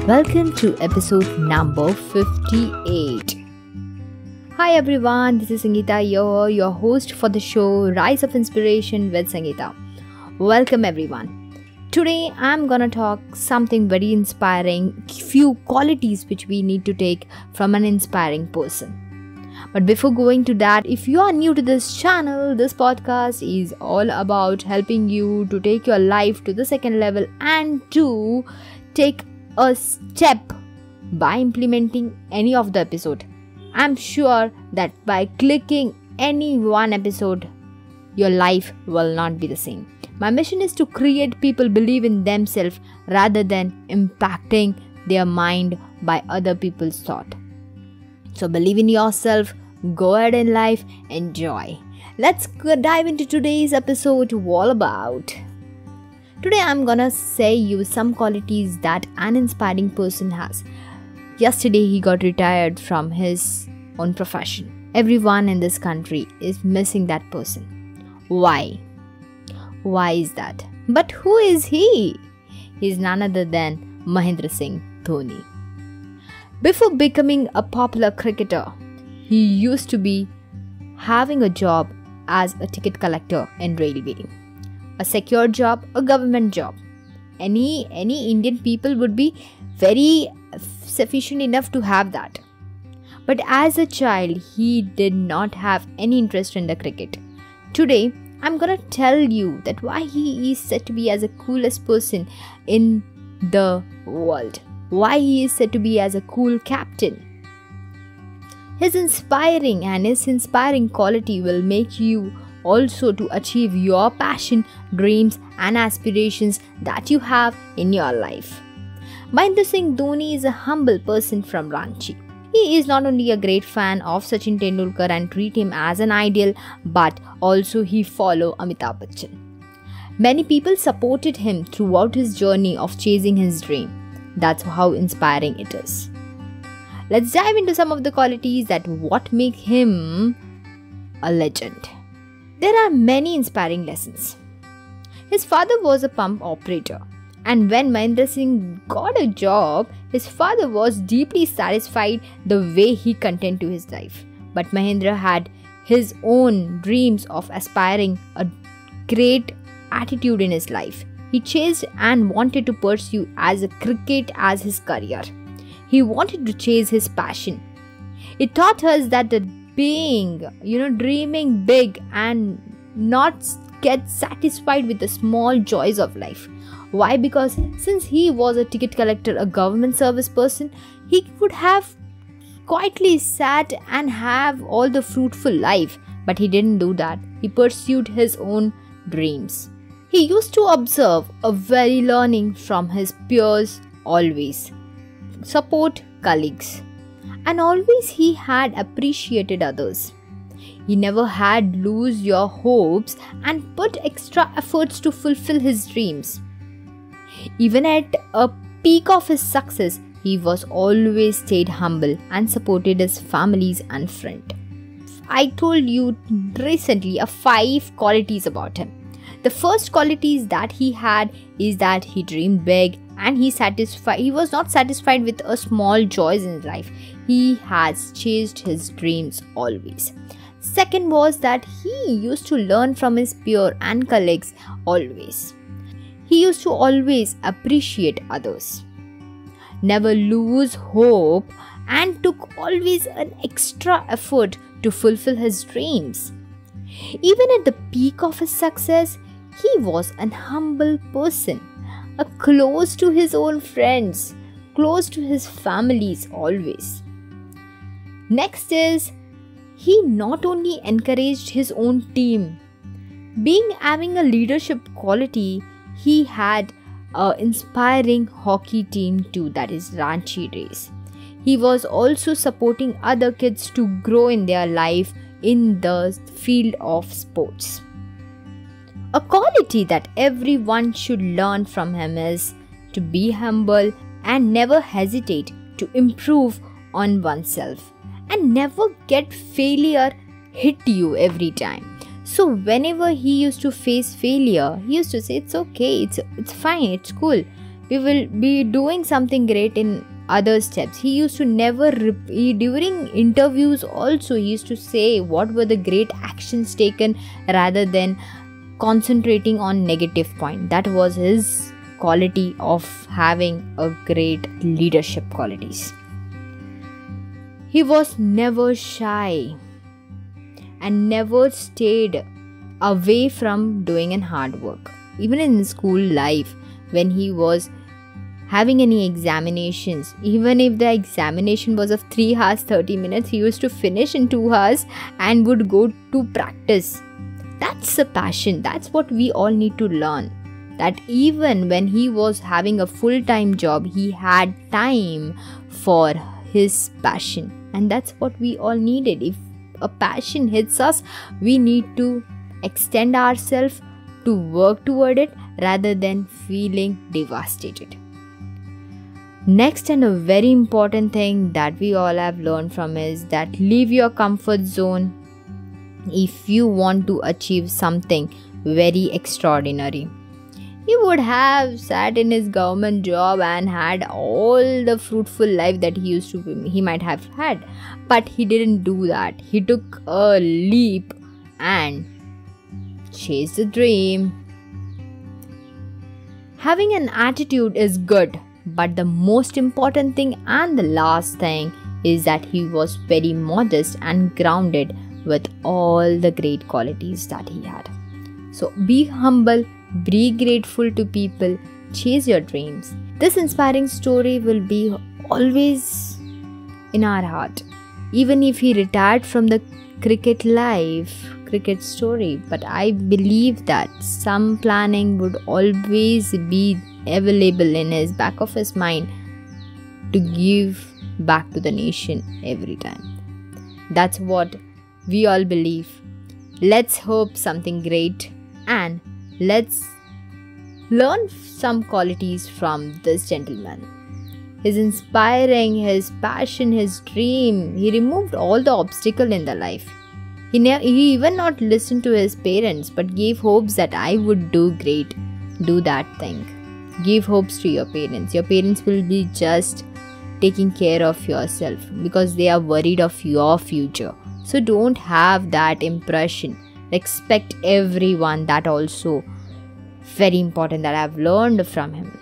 Welcome to episode number 58. Hi everyone, this is Sangeeta here, your host for the show Rise of Inspiration with Sangeeta. Welcome everyone. Today I'm gonna talk something very inspiring, few qualities which we need to take from an inspiring person. But before going to that, if you are new to this channel, this podcast is all about helping you to take your life to the second level and to take a step by implementing any of the episode. I'm sure that by clicking any one episode, your life will not be the same. My mission is to create people believe in themselves rather than impacting their mind by other people's thought. So believe in yourself, go ahead in life, enjoy. Let's dive into today's episode all about. Today I'm gonna say you some qualities that an inspiring person has. Yesterday he got retired from his own profession. Everyone in this country is missing that person. Why? Why is that? But who is he? He's none other than Mahendra Singh Dhoni. Before becoming a popular cricketer, he used to be having a job as a ticket collector in railway. A secure job, a government job. Any Indian people would be very sufficient enough to have that. But as a child, he did not have any interest in the cricket. Today, I'm gonna tell you that why he is said to be as the coolest person in the world. Why he is said to be as a cool captain. His inspiring quality will make you also to achieve your passion, dreams and aspirations that you have in your life. Mahendra Singh Dhoni is a humble person from Ranchi. He is not only a great fan of Sachin Tendulkar and treat him as an ideal, but also he follow Amitabh Bachchan. Many people supported him throughout his journey of chasing his dream. That's how inspiring it is. Let's dive into some of the qualities that what make him a legend. There are many inspiring lessons. His father was a pump operator, and when Mahendra Singh got a job, his father was deeply satisfied the way he continued to his life. But Mahendra had his own dreams of aspiring a great attitude in his life. He chased and wanted to pursue as a cricket as his career. He wanted to chase his passion. It taught us that the dreaming big and not get satisfied with the small joys of life. Why? Because since he was a ticket collector, a government service person, he would have quietly sat and have all the fruitful life. But he didn't do that. He pursued his own dreams. He used to observe a very learning from his peers always. Support colleagues. And always he had appreciated others. He never had lose your hopes and put extra efforts to fulfill his dreams. Even at a peak of his success, he was always stayed humble and supported his families and friends. I told you recently 5 qualities about him. The first qualities that he had is that he dreamed big and he was not satisfied with a small joys in life. He has chased his dreams always. Second was that he used to learn from his peer and colleagues always. He used to always appreciate others, never lose hope, and took always an extra effort to fulfill his dreams. Even at the peak of his success, he was an humble person, close to his own friends, close to his families always. Next is, he not only encouraged his own team, having a leadership quality, he had an inspiring hockey team too, that is Ranchi Rays. He was also supporting other kids to grow in their life in the field of sports. A quality that everyone should learn from him is to be humble and never hesitate to improve on oneself and never get failure hit you every time. So whenever he used to face failure, he used to say, it's okay, it's fine, it's cool. we will be doing something great in other steps. He used to never during interviews also, he used to say what were the great actions taken rather than concentrating on negative point. That was his quality of having a great leadership qualities. He was never shy and never stayed away from doing an hard work. Even in school life, when he was having any examinations, even if the examination was of 3 hours 30 minutes, he used to finish in 2 hours and would go to practice. That's a passion. That's what we all need to learn. That even when he was having a full-time job, he had time for his passion. And that's what we all needed. If a passion hits us, we need to extend ourselves to work toward it rather than feeling devastated. Next, and a very important thing that we all have learned from is that leave your comfort zone if you want to achieve something very extraordinary. He would have sat in his government job and had all the fruitful life that he might have had, but he didn't do that. He took a leap and chased the dream. Having an attitude is good, but the most important thing and the last thing is that he was very modest and grounded with all the great qualities that he had. So be humble, be grateful to people, chase your dreams. This inspiring story will be always in our heart. Even if he retired from the cricket story, but I believe that some planning would always be available in his back of his mind to give back to the nation every time. That's what we all believe. Let's hope something great and let's learn some qualities from this gentleman. His inspiring, his passion, his dream. He removed all the obstacle in the life. He even not listened to his parents, but gave hopes that I would do great. Do that thing. Give hopes to your parents. Your parents will be just taking care of yourself because they are worried of your future. So don't have that impression. Respect everyone. That also very important that I've learned from him.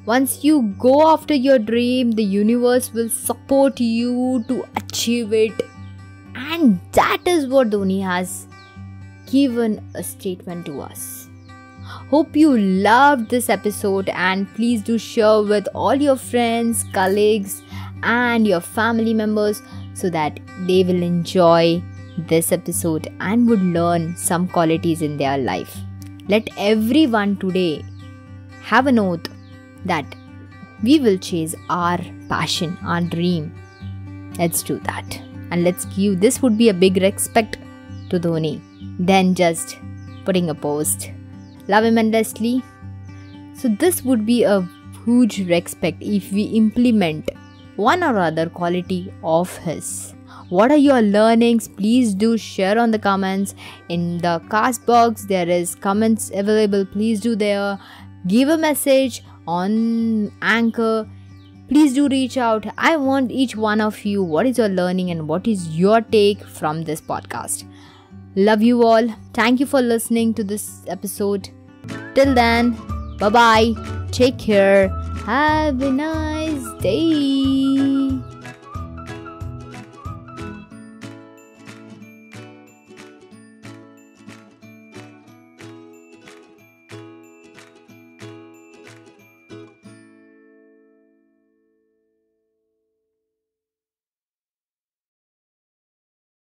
Once you go after your dream, the universe will support you to achieve it. And that is what Dhoni has given a statement to us. Hope you loved this episode, and please do share with all your friends, colleagues and your family members so that they will enjoy this episode and would learn some qualities in their life. Let everyone today have an oath that we will chase our passion, our dream. Let's do that. And let's give, this would be a big respect to Dhoni than just putting a post. Love him endlessly. So this would be a huge respect if we implement one or other quality of his. What are your learnings? Please do share on the comments. In the cast box there is comments available. Please do there. Give a message on Anchor. Please do reach out. I want each one of you. What is your learning and what is your take from this podcast? Love you all. Thank you for listening to this episode. Till then, bye bye. Take care. Have a nice day.